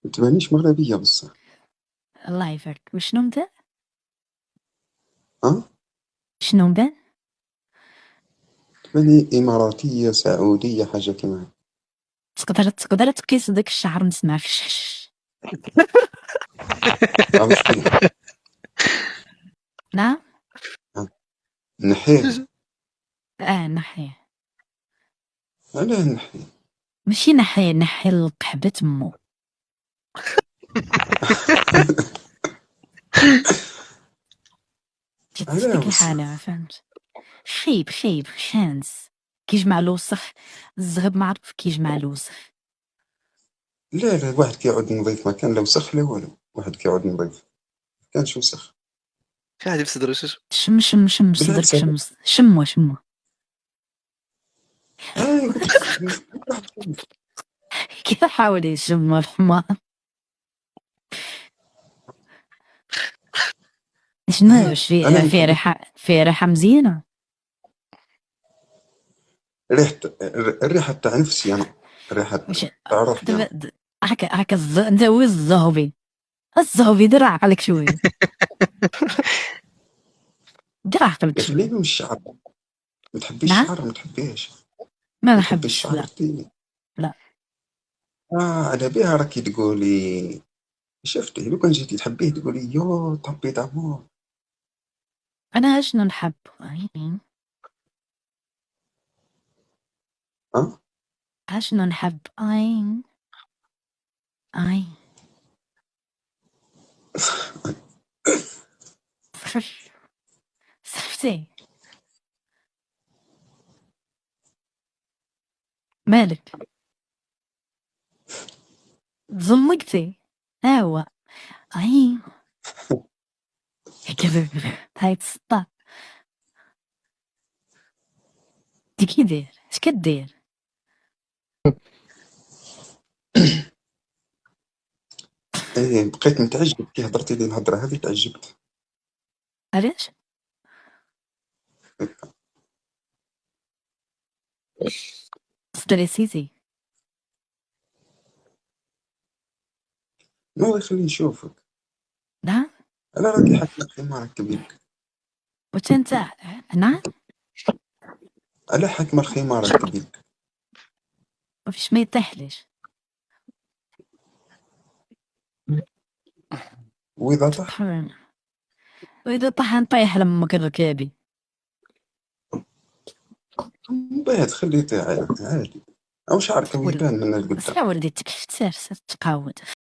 ما تبانيش مغربية بصح. الله يبارك. وشنو مبدا؟ ها شنو مبدا؟ تباني إماراتية سعودية حاجة كيما تقدر تقيس داك الشعر نسمع فشش. هكا. واش فيه؟ نعم. نحيه. نحيه. علاه نحيه؟ ماشي نحيه، نحي القحبة تمو. جات علاه ديك الحالة، بصح؟ فهمت؟ خايب شانس كيجمع الوسخ. الزغب معروف كيجمع الوسخ. لا لا، واحد كيعود نظيف ما كان لا وسخ لا والو، واحد كيعود نظيف كانش وسخ. في واحد يفسد رشش. شم صدرك، بالعكس هذا. شموا. قلت لك. كيف حاول يشم الحمار؟ شنو واش انا في ريحة مزيانة. ريحة، الريحة تاع نفسي انا، الريحة واش تاع روحي دابا انا. هكا انت هو الزهبي دير عقلك شويه. دير عقلك يا شويه. خليني من الشعر. ما تحبيش نعم. الشعر؟ ما تحبيهش؟ ما ما تحبيش نحبش، الشعر لا. انتي؟ لا، على بها راكي تقولي. شفتي لو كان جيتي تحبيه تقولي يو تحبي دامور. انا شنو نحب؟ ها شنو نحب؟ اي صفتي. مالك زلقتي؟ هو اي كذا. هاي تسطى. دي كي داير؟ اش كدير؟ بقيت متعجب كي هضرتي لي الهضرة هذه، تعجبت. علاش؟ ستريسيتي. الله يخليه يشوفك. نعم. انا راكي حاكمة خمارك كبير. وانت؟ نعم. على حاكمة الخمار الكبير. ما فيش ما يطيحليش. واذا طاح؟ تطحن. واذا طاح نطيح لامك الركابي. من بعد خليه عادي، او شعرك ولد، يبان من بس القدام. يا ولدي سير تقاود.